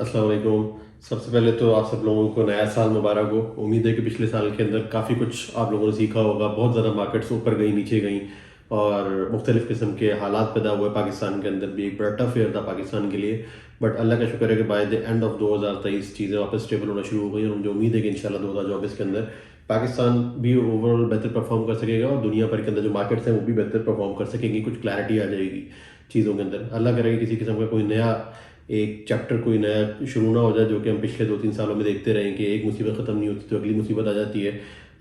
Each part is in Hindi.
अस्सलाम वालेकुम। सबसे पहले तो आप सब लोगों को नया साल मुबारक हो। उम्मीद है कि पिछले साल के अंदर काफ़ी कुछ आप लोगों ने सीखा होगा। बहुत ज़्यादा मार्केट्स ऊपर गई, नीचे गई और मुख्तलिफ़ किस्म के हालात पैदा हुए। पाकिस्तान के अंदर भी एक बड़ा टफ ईयर था पाकिस्तान के लिए, बट अल्लाह का शुक्र है कि बाय द एंड ऑफ 2023 चीज़ें वापस स्टेबल होना शुरू हो गई और मुझे उम्मीद है कि इंशाल्लाह 2024 के अंदर पाकिस्तान भी ओवरऑल बेहतर परफॉर्म कर सकेगा और दुनिया भर के अंदर जो मार्केट्स हैं वो भी बेहतर परफॉर्म कर सकेंगी। कुछ क्लैरिटी आ जाएगी चीज़ों के अंदर। अल्लाह करे कि किसी किस्म का कोई नया एक चैप्टर कोई नया शुरू ना हो जाए, जो कि हम पिछले 2-3 सालों में देखते रहे कि एक मुसीबत ख़त्म नहीं होती तो अगली मुसीबत आ जाती है।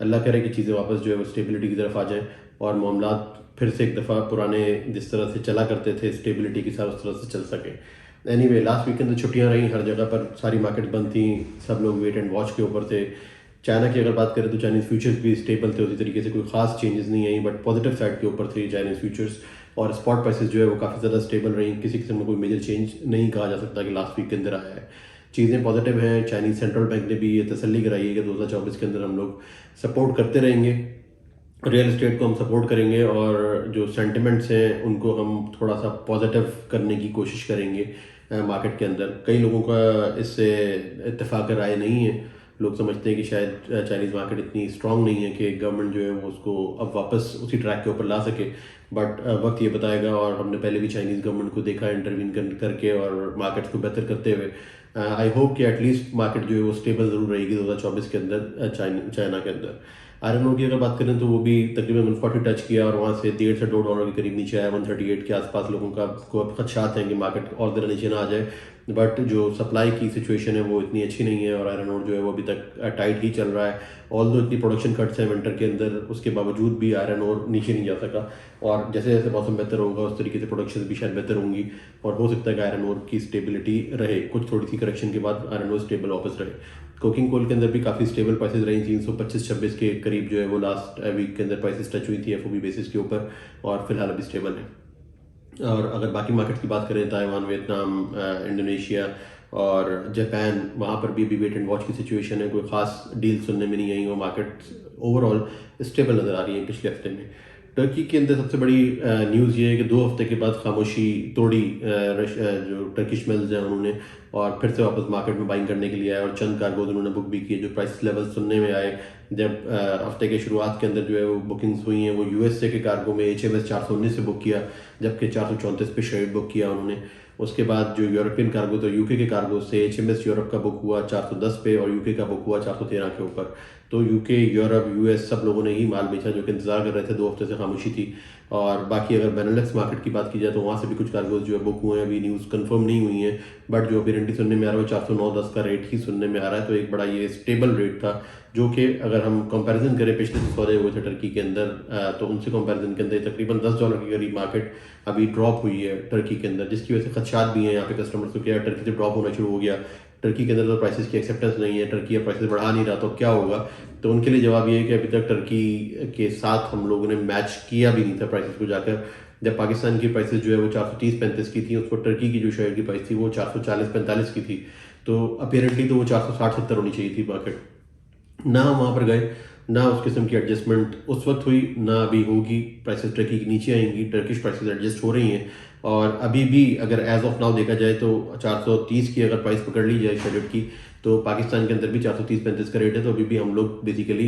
अल्लाह करे कि चीज़ें वापस जो है वो स्टेबिलिटी की तरफ आ जाएँ और मामलात फिर से एक दफ़ा पुराने जिस तरह से चला करते थे स्टेबिलिटी के साथ उस तरह से चल सकें। एनीवे लास्ट वीकेंड तो छुट्टियां रहीं, हर जगह पर सारी मार्केट बंद थी, सब लोग वेट एंड वॉच के ऊपर थे। चाइना की अगर बात करें तो चाइनीज़ फ्यूचर्स भी स्टेबल थे, उसी तरीके से कोई खास चेंजेस नहीं आई, बट पॉजिटिव साइड के ऊपर थे चाइनीज़ फ्यूचर्स और स्पॉट प्राइसेस जो है वो काफ़ी ज़्यादा स्टेबल रही। किसी किस्म में कोई मेजर चेंज नहीं कहा जा सकता कि लास्ट वीक के अंदर आया है। चीज़ें पॉजिटिव हैं। चाइनीज़ सेंट्रल बैंक ने भी ये तसल्ली कराई है कि 2024 के अंदर हम लोग सपोर्ट करते रहेंगे, रियल एस्टेट को हम सपोर्ट करेंगे और जो सेंटिमेंट्स हैं उनको हम थोड़ा सा पॉजिटिव करने की कोशिश करेंगे मार्केट के अंदर। कई लोगों का इससे इत्तेफाक राय नहीं है। लोग समझते हैं कि शायद चाइनीज़ मार्केट इतनी स्ट्रांग नहीं है कि गवर्नमेंट जो है वो उसको अब वापस उसी ट्रैक के ऊपर ला सके, बट वक्त ये बताएगा और हमने पहले भी चाइनीज़ गवर्नमेंट को देखा इंटरवीन करके और मार्केट्स को बेहतर करते हुए। आई होप कि एटलीस्ट मार्केट जो है वो स्टेबल ज़रूर रहेगी 2024 के अंदर चाइना के अंदर। आयरन ओर की अगर बात करें तो वो भी तकरीबन 140 टच किया और वहाँ से $1.5 से $2 के करीब नीचे आया। 138 के आसपास लोगों का को अब खदशात हैं कि मार्केट और ज़रा नीचे ना आ जाए, बट जो सप्लाई की सिचुएशन है वो इतनी अच्छी नहीं है और आयरन ओर जो है वो अभी तक टाइट ही चल रहा है। ऑल्दो इतनी प्रोडक्शन कट्स हैं विंटर के अंदर, उसके बावजूद भी आयरन ओर नीचे नहीं जा सका और जैसे जैसे मौसम बेहतर होगा उस तरीके से प्रोडक्शन भी शायद बेहतर होंगी और हो सकता है कि आयरन ओर की स्टेबिलिटी रहे। कुछ थोड़ी सी करेक्शन के बाद आयरन ओर स्टेबल वापस रहे। कोकिंग कोल के अंदर भी काफ़ी स्टेबल प्राइसेस रही, 325-26 के करीब जो है वो लास्ट वीक के अंदर प्राइसेस टच हुई थी एफओबी बेसिस के ऊपर और फिलहाल अभी स्टेबल है। और अगर बाकी मार्केट्स की बात करें, ताइवान, वियतनाम, इंडोनेशिया और जापान, वहाँ पर भी अभी वेट एंड वॉच की सिचुएशन है। कोई ख़ास डील सुनने में नहीं आई, वो मार्केट ओवरऑल स्टेबल नज़र आ रही है पिछले हफ्ते में। टर्की के अंदर सबसे बड़ी न्यूज़ ये है कि 2 हफ्ते के बाद खामोशी तोड़ी जो टर्किश मिल्स हैं उन्होंने और फिर से वापस मार्केट में बाइंग करने के लिए आए और चंद कार्गोज उन्होंने बुक भी किए। जो प्राइस लेवल सुनने में आए जब हफ्ते के शुरुआत के अंदर जो है वो बुकिंग्स हुई हैं, वो यूएसए के कार्गो में HMS 419 से बुक किया, जबकि 434 पे शेयर बुक किया उन्होंने। उसके बाद जो यूरोपियन कार्गो तो यूके के कार्गो से HMS यूरोप का बुक हुआ 410 पे और यूके का बुक हुआ 413 के ऊपर। तो यूके, यूरोप, यूएस सब लोगों ने ही माल बेचा जो कि इंतजार कर रहे थे। 2 हफ्ते से खामोशी थी। और बाकी अगर बेनेलक्स मार्केट की बात की जाए तो वहाँ से भी कुछ कार्गोज जो है बुक हुए हैं, अभी न्यूज़ कंफर्म नहीं हुई है, बट जो अभी रेंटी सुनने में आ रहा है वो 409-10 का रेट ही सुनने में आ रहा है। तो एक बड़ा ये स्टेबल रेट था, जो कि अगर हम कंपैरिजन करें पिछले जो सौदे हुए थे टर्की के अंदर तो उनसे कंपैरिजन के अंदर तकरीबन $10 के करीब मार्केट अभी ड्रॉप हुई है टर्की के अंदर, जिसकी वजह से खदशात भी हैं यहाँ पे कस्टमर्स को। क्या टर्की से ड्रॉप होना शुरू हो गया, टर्की के अंदर तो प्राइसेस की एक्सेप्टेंस नहीं है, टर्की अब प्राइसेस बढ़ा नहीं रहा, तो क्या होगा? तो उनके लिए जवाब ये है कि अभी तक टर्की के साथ हम लोगों ने मैच किया भी नहीं था प्राइसेस को जाकर। जब पाकिस्तान की प्राइसेस जो है वो 430-35 की थी, उसको टर्की की जो शेयर की प्राइस थी वो 440-45 की थी। तो अपेरेंटली तो वो 460-70 होनी चाहिए थी मार्केट। ना हम वहाँ पर गए, ना उस किस्म की एडजस्टमेंट उस वक्त हुई, ना अभी होगी। प्राइसेस टर्की की नीचे आएंगी, टर्किश प्राइसेस एडजस्ट हो रही हैं और अभी भी अगर एज ऑफ नाउ देखा जाए तो 430 की अगर प्राइस पकड़ ली जाए शेडेड की, तो पाकिस्तान के अंदर भी 430-35 का रेट है। तो अभी भी हम लोग बेसिकली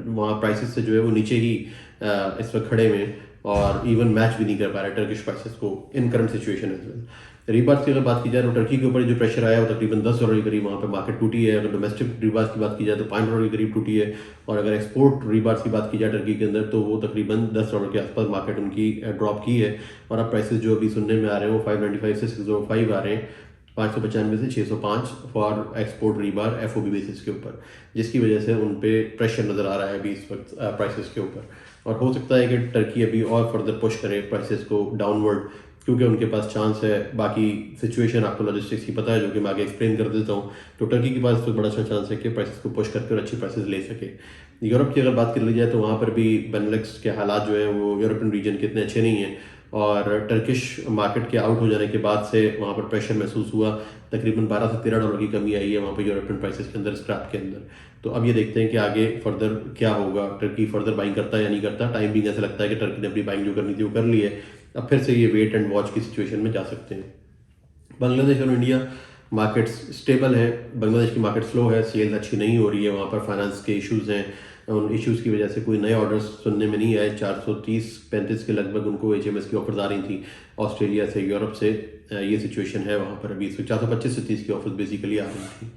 वहाँ प्राइसेस से जो है वो नीचे ही इस वक्त खड़े हुए और इवन मैच भी नहीं कर पा रहे टर्किश प्राइसेस को in current situation as well. Rebars की अगर बात की जाए तो टर्की के ऊपर जो प्रेशर आया वो तकरीबन $10 के करीब वहाँ पे मार्केट टूटी है। अगर डोमेस्टिक रीबार्स की बात की जाए तो $5 के करीब टूटी है और अगर एक्सपोर्ट रीबार्स की बात की जाए टर्की के अंदर तो वो तकरीबन $10 के आसपास मार्केट उनकी ड्रॉप की है। और अब प्राइसेस जो अभी सुनने में आ रहे हैं वो 595 से 605 आ रहे हैं, 595 से 605 for export rebar FOB basis के ऊपर, जिसकी वजह से उन पे प्रेशर नज़र आ रहा है अभी इस वक्त प्राइसेस के ऊपर। और हो सकता है कि टर्की अभी और फर्दर पुश करे प्राइसेस को डाउनवर्ड, क्योंकि उनके पास चांस है। बाकी सिचुएशन आपको लॉजिस्टिक्स की पता है, जो कि मैं आगे एक्सप्लेन कर देता हूँ। तो टर्की के पास तो बड़ा अच्छा चांस है कि प्राइसेस को पुश करके और अच्छी प्राइसेस ले सके। यूरोप की अगर बात कर ली जाए तो वहाँ पर भी बेनेलक्स के हालात जो हैं वो यूरोपियन रीजन के इतने अच्छे नहीं हैं और टर्किश मार्केट के आउट हो जाने के बाद से वहाँ पर प्रेशर महसूस हुआ। तकरीबन $12 से $13 की कमी आई है वहाँ पर यूरोपियन प्राइसेस के अंदर, स्क्रैप के अंदर। तो अब ये देखते हैं कि आगे फर्दर क्या होगा, टर्की फर्दर बाइंग करता है या नहीं करता। टाइम भी ऐसा लगता है कि टर्की ने अपनी बाइंग जो करनी थी वो कर ली है, अब फिर से ये वेट एंड वॉच की सिचुएशन में जा सकते हैं। बांग्लादेश और इंडिया मार्केट्स स्टेबल है। बांग्लादेश की मार्केट स्लो है, सेल्स अच्छी नहीं हो रही है, वहाँ पर फाइनेंस के इश्यूज़ हैं। उन इश्यूज़ की वजह से कोई नए ऑर्डर्स सुनने में नहीं आए। 430-35 के लगभग उनको HMS की ऑफर्स आ रही थी ऑस्ट्रेलिया से, यूरोप से। ये सिचुएशन है वहाँ पर अभी। 425 से 30 की ऑफर्स बेसिकली आ रही थी,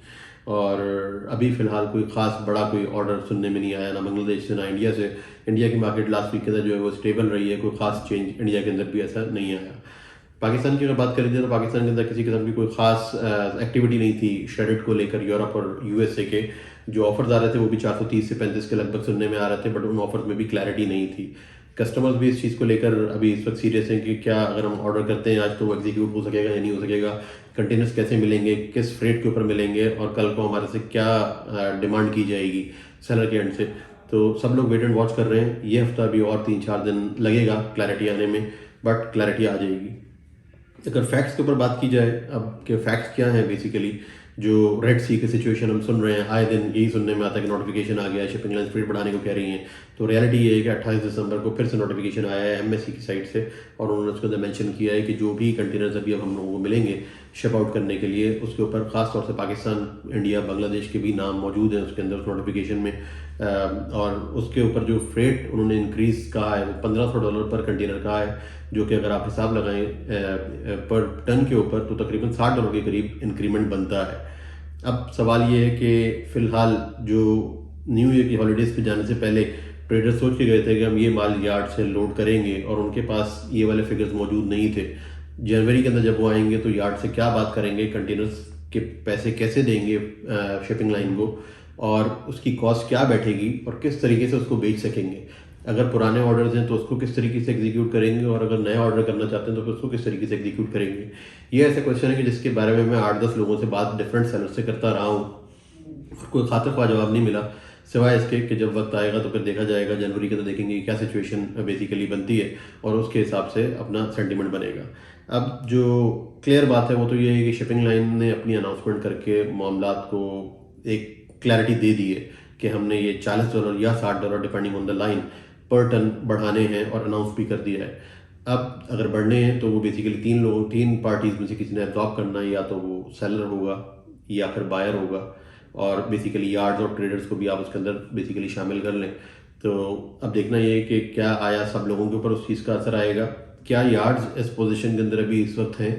और अभी फ़िलहाल कोई ख़ास बड़ा कोई ऑर्डर सुनने में नहीं आया, ना बांग्लादेश से ना इंडिया से। इंडिया की मार्केट लास्ट वीक के अंदर जो है वो स्टेबल रही है, कोई ख़ास चेंज इंडिया के अंदर भी ऐसा नहीं आया। पाकिस्तान की अगर बात करें तो पाकिस्तान के अंदर किसी किस्म की कोई खास एक्टिविटी नहीं थी श्रेडेड को लेकर। यूरोप और USA के जो ऑफर्स आ रहे थे वो भी 430 से 35 के लगभग सुनने में आ रहे थे, बट उन ऑफर्स में भी क्लैरिटी नहीं थी। कस्टमर्स भी इस चीज़ को लेकर अभी इस वक्त सीरियस हैं कि क्या अगर हम ऑर्डर करते हैं आज तो वो एग्जीक्यूट हो सकेगा या नहीं हो सकेगा, कंटेनर्स कैसे मिलेंगे, किस फ्रेट के ऊपर मिलेंगे, और कल को हमारे से क्या डिमांड की जाएगी सेलर के एंड से। तो सब लोग वेट एंड वॉच कर रहे हैं। ये हफ्ता भी और 3-4 दिन लगेगा क्लैरिटी आने में, बट क्लैरिटी आ जाएगी। अगर फैक्ट्स के ऊपर बात की जाए, अब के फैक्ट्स क्या हैं बेसिकली, जो रेड सी की सिचुएशन हम सुन रहे हैं, आए दिन यही सुनने में आता है कि नोटिफिकेशन आ गया है, शिपिंग लाइन फ्रेट बढ़ाने को कह रही हैं। तो रियलिटी ये है कि 28 दिसंबर को फिर से नोटिफिकेशन आया है MSC की साइड से, और उन्होंने उसके अंदर मेंशन किया है कि जो भी कंटेनर्स अभी अब हम लोगों को मिलेंगे शिप आउट करने के लिए, उसके ऊपर खास तौर से पाकिस्तान, इंडिया, बांग्लादेश के भी नाम मौजूद हैं उसके अंदर, उस नोटिफिकेशन में। और उसके ऊपर जो फ्रेट उन्होंने इंक्रीज़ कहा है वो $1500 पर कंटेनर का है, जो कि अगर आप हिसाब लगाएं पर टन के ऊपर तो तकरीबन $60 के करीब इंक्रीमेंट बनता है। अब सवाल ये है कि फ़िलहाल जो न्यू ईयर की हॉलीडेज़ पे जाने से पहले ट्रेडर्स सोच के गए थे कि हम ये माल यार्ड से लोड करेंगे, और उनके पास ये वाले फिगर्स मौजूद नहीं थे। जनवरी के अंदर जब वो आएंगे तो यार्ड से क्या बात करेंगे, कंटेनर्स के पैसे कैसे देंगे शिपिंग लाइन को, और उसकी कॉस्ट क्या बैठेगी, और किस तरीके से उसको बेच सकेंगे। अगर पुराने ऑर्डर्स हैं तो उसको किस तरीके से एग्जीक्यूट करेंगे, और अगर नया ऑर्डर करना चाहते हैं तो फिर उसको किस तरीके से एग्जीक्यूट करेंगे। ये ऐसा क्वेश्चन है कि जिसके बारे में मैं 8-10 लोगों से बात डिफरेंट सेलर से करता रहा हूँ, और कोई खातिर ख्वाह जवाब नहीं मिला, सिवाय इसके कि जब वक्त आएगा तो फिर देखा जाएगा। जनवरी के तो देखेंगे क्या सिचुएशन बेसिकली बनती है, और उसके हिसाब से अपना सेंटीमेंट बनेगा। अब जो क्लियर बात है वो तो ये है कि शिपिंग लाइन ने अपनी अनाउंसमेंट करके मामलात को एक क्लैरिटी दे दी है कि हमने ये $40 या $60 डिपेंडिंग ऑन द लाइन पर टन बढ़ाने हैं, और अनाउंस भी कर दिया है। अब अगर बढ़ने हैं तो वो बेसिकली तीन पार्टीज में से किसी ने एब्जॉर्ब करना है, या तो वो सेलर होगा या फिर बायर होगा, और बेसिकली यार्ड्स और ट्रेडर्स को भी आप उसके अंदर बेसिकली शामिल कर लें। तो अब देखना ये है कि क्या आया सब लोगों के ऊपर उस चीज़ का असर आएगा। क्या यार्ड्स इस पोजीशन के अंदर अभी इस वक्त हैं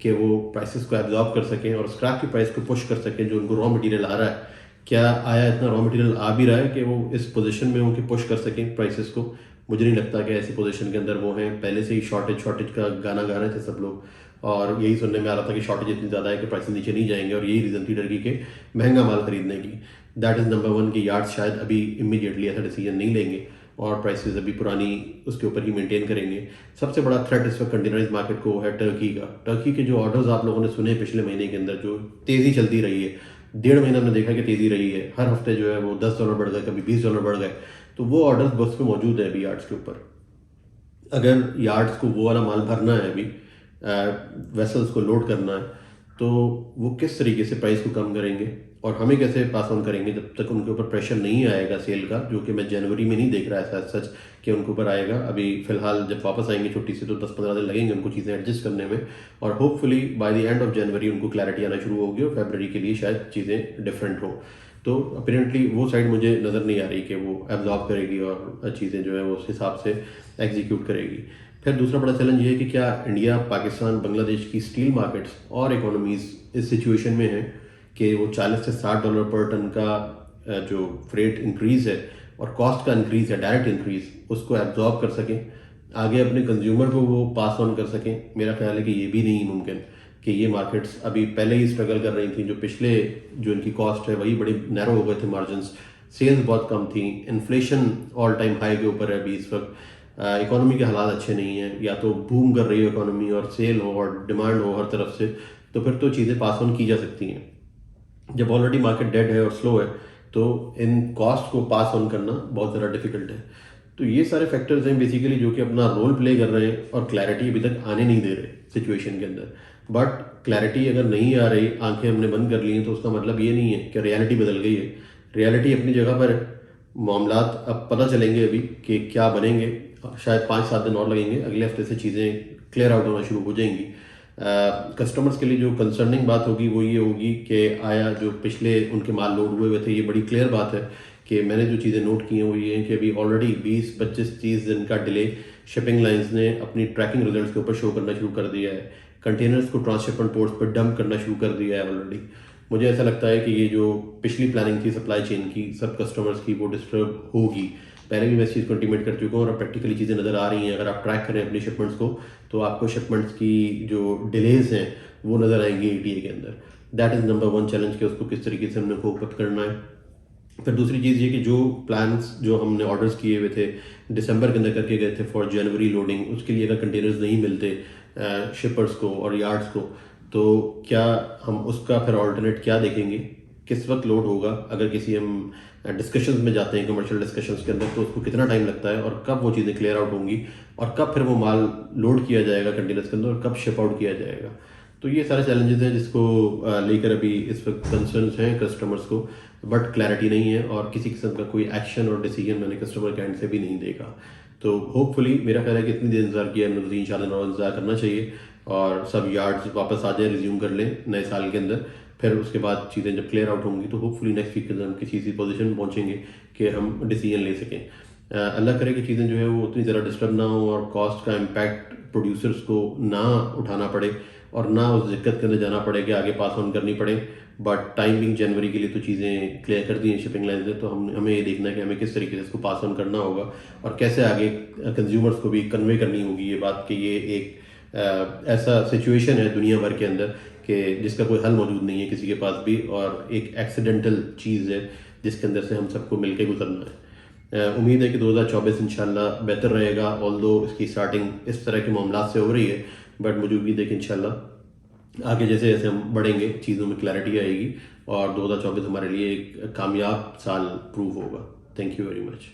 कि वो प्राइसेस को एब्जॉर्ब कर सकें और स्क्रैप की प्राइस को पुश कर सकें, जो उनको रॉ मटेरियल आ रहा है। क्या आया इतना रॉ मटेरियल आ भी रहा है कि वो इस पोजीशन में उनके पुश कर सकें प्राइसेस को। मुझे नहीं लगता कि ऐसी पोजीशन के अंदर वो हैं। पहले से ही शॉर्टेज का गाना गा रहे थे सब लोग, और यही सुनने में आ रहा था कि शॉर्टेज इतनी ज़्यादा है कि प्राइसेस नीचे नहीं जाएंगे, और यही रीज़न थी टर्की के महंगा माल खरीदने की। दैट इज़ नंबर 1 कि यार्ड शायद अभी इमीडिएटली ऐसा डिसीजन नहीं लेंगे, और प्राइसेस अभी पुरानी उसके ऊपर ही मेंटेन करेंगे। सबसे बड़ा थ्रेट इस वक्त कंटेनराइज मार्केट को है टर्की का। टर्की के जो ऑर्डर्स आप लोगों ने सुने पिछले महीने के अंदर, जो तेज़ी चलती रही है, 1.5 महीना हमने देखा कि तेज़ी रही है, हर हफ्ते जो है वो $10 बढ़ गए, कभी $20 बढ़ गए। तो वो ऑर्डर्स बुक्स पे मौजूद है अभी यार्ड्स के ऊपर। अगर यार्ड्स को वो वाला माल भरना है, अभी वेसल्स को लोड करना है, तो वो किस तरीके से प्राइस को कम करेंगे और हमें कैसे पास ऑन करेंगे जब तक उनके ऊपर प्रेशर नहीं आएगा सेल का, जो कि मैं जनवरी में नहीं देख रहा है सच कि उनके ऊपर आएगा। अभी फिलहाल जब वापस आएंगे छुट्टी से तो 10-15 दिन लगेंगे उनको चीज़ें एडजस्ट करने में, और hopefully by the end of January उनको क्लैरिटी आना शुरू होगी और फरवरी के लिए शायद चीज़ें डिफरेंट हो। तो अपरेंटली वो साइड मुझे नज़र नहीं आ रही कि वो एब्जॉर्ब करेगी और चीज़ें जो है वो उस हिसाब से एग्जीक्यूट करेगी। फिर दूसरा बड़ा चैलेंज ये है कि क्या इंडिया, पाकिस्तान, बांग्लादेश की स्टील मार्केट्स और इकोनॉमीज़ इस सिचुएशन में है कि वो $40 से $60 पर टन का जो फ्रेट इंक्रीज़ है और कॉस्ट का इंक्रीज़ है, डायरेक्ट इंक्रीज़, उसको एब्जॉर्ब कर सकें, आगे अपने कंज्यूमर को वो पास ऑन कर सकें। मेरा ख्याल है कि ये भी नहीं मुमकिन कि ये मार्केट्स अभी पहले ही स्ट्रगल कर रही थी। जो पिछले जो इनकी कॉस्ट है वही बड़ी नैरो हो गए थे मार्जिन्स, सेल्स बहुत कम थी, इन्फ्लेशन ऑल टाइम हाई के ऊपर है अभी इस वक्त, इकोनॉमी के हालात अच्छे नहीं हैं, या तो बूम कर रही हो इकोनॉमी और सेल हो और डिमांड हो हर तरफ से, तो फिर तो चीज़ें पास ऑन की जा सकती हैं। जब ऑलरेडी मार्केट डेड है और स्लो है तो इन कॉस्ट को पास ऑन करना बहुत ज़्यादा डिफिकल्ट है। तो ये सारे फैक्टर्स हैं बेसिकली जो कि अपना रोल प्ले कर रहे हैं और क्लैरिटी अभी तक आने नहीं दे रहे सिचुएशन के अंदर। बट क्लैरिटी अगर नहीं आ रही, आंखें हमने बंद कर ली हैं, तो उसका मतलब ये नहीं है कि रियलिटी बदल गई है। रियलिटी अपनी जगह पर है। मामलात अब पता चलेंगे अभी कि क्या बनेंगे। शायद 5-7 दिन और लगेंगे, अगले हफ्ते से चीज़ें क्लियर आउट होना शुरू हो जाएंगी। कस्टमर्स के लिए जो कंसर्निंग बात होगी वो ये होगी कि आया जो पिछले उनके माल लोड हुए थे, ये बड़ी क्लियर बात है कि मैंने जो चीज़ें नोट की हैं वो ये हैं कि अभी ऑलरेडी 20-25-30 दिन का डिले शिपिंग लाइंस ने अपनी ट्रैकिंग रिजल्ट्स के ऊपर शो करना शुरू कर दिया है। कंटेनर्स को ट्रांसशिपमेंट पोर्ट्स पर डंप करना शुरू कर दिया है ऑलरेडी। मुझे ऐसा लगता है कि ये जो पिछली प्लानिंग थी सप्लाई चेन की सब कस्टमर्स की, वो डिस्टर्ब होगी। पहले भी मैं इस चीज़ को इंटीमेट कर चुका हूँ और प्रैक्टिकली चीज़ें नज़र आ रही हैं। अगर आप ट्रैक करें अपनी शिपमेंट्स को तो आपको शिपमेंट्स की जो डिलेज हैं वो नज़र आएंगी ETA के अंदर। दैट इज़ नंबर 1 चैलेंज कि उसको किस तरीके से हमने कोप अप करना है। फिर दूसरी चीज़ ये कि जो प्लान्स जो हमने ऑर्डर्स किए हुए थे दिसंबर के अंदर करके गए थे फॉर जनवरी लोडिंग, उसके लिए अगर कंटेनर्स नहीं मिलते शिपर्स को और यार्ड्स को, तो क्या हम उसका फिर ऑल्टरनेट क्या देखेंगे, किस वक्त लोड होगा। अगर किसी हम डिस्कशंस में जाते हैं कमर्शियल डिस्कशंस के अंदर, तो उसको कितना टाइम लगता है और कब वो चीज़ें क्लियर आउट होंगी और कब फिर वो माल लोड किया जाएगा कंटेनर्स के अंदर और कब शिप आउट किया जाएगा। तो ये सारे चैलेंजेस हैं जिसको लेकर अभी इस वक्त कंसर्न्स हैं कस्टमर्स को, बट क्लैरिटी नहीं है और किसी किस्म का कोई एक्शन और डिसीजन मैंने कस्टमर के एंड से भी नहीं देखा। तो होपफुली मेरा ख्याल है कि इतनी देर इंतजार किया हमने, 3-4 दिन और इंतजार करना चाहिए और सब यार्ड्स वापस आ जाए, रिज्यूम कर लें नए साल के अंदर। फिर उसके बाद चीज़ें जब क्लियर आउट होंगी तो होपफुली नेक्स्ट वीक के अंदर हम किसी ऐसी पोजीशन में पहुंचेंगे कि हम डिसीजन ले सकें। अल्लाह करे कि चीज़ें जो है वो उतनी ज़्यादा डिस्टर्ब ना हो और कॉस्ट का इम्पैक्ट प्रोड्यूसर्स को ना उठाना पड़े और ना उस दिक्कत के अंदर जाना पड़े कि आगे पास ऑन करनी पड़े। बट टाइमिंग जनवरी के लिए तो चीज़ें क्लियर कर दी हैं शिपिंग लाइन ने, तो हमें ये देखना है कि हमें किस तरीके से इसको पास ऑन करना होगा और कैसे आगे कंज्यूमर्स को भी कन्वे करनी होगी ये बात कि ये एक ऐसा सिचुएशन है दुनिया भर के अंदर कि जिसका कोई हल मौजूद नहीं है किसी के पास भी, और एक एक्सीडेंटल चीज़ है जिसके अंदर से हम सबको मिलकर गुजरना है। उम्मीद है कि 2024 इंशाल्लाह बेहतर रहेगा, ऑल्दो इसकी स्टार्टिंग इस तरह के मामला से हो रही है, बट मुझे उम्मीद है कि इंशाल्लाह आगे जैसे जैसे हम बढ़ेंगे चीज़ों में क्लैरिटी आएगी और 2024 हमारे लिए एक कामयाब साल प्रूव होगा। Thank you very much.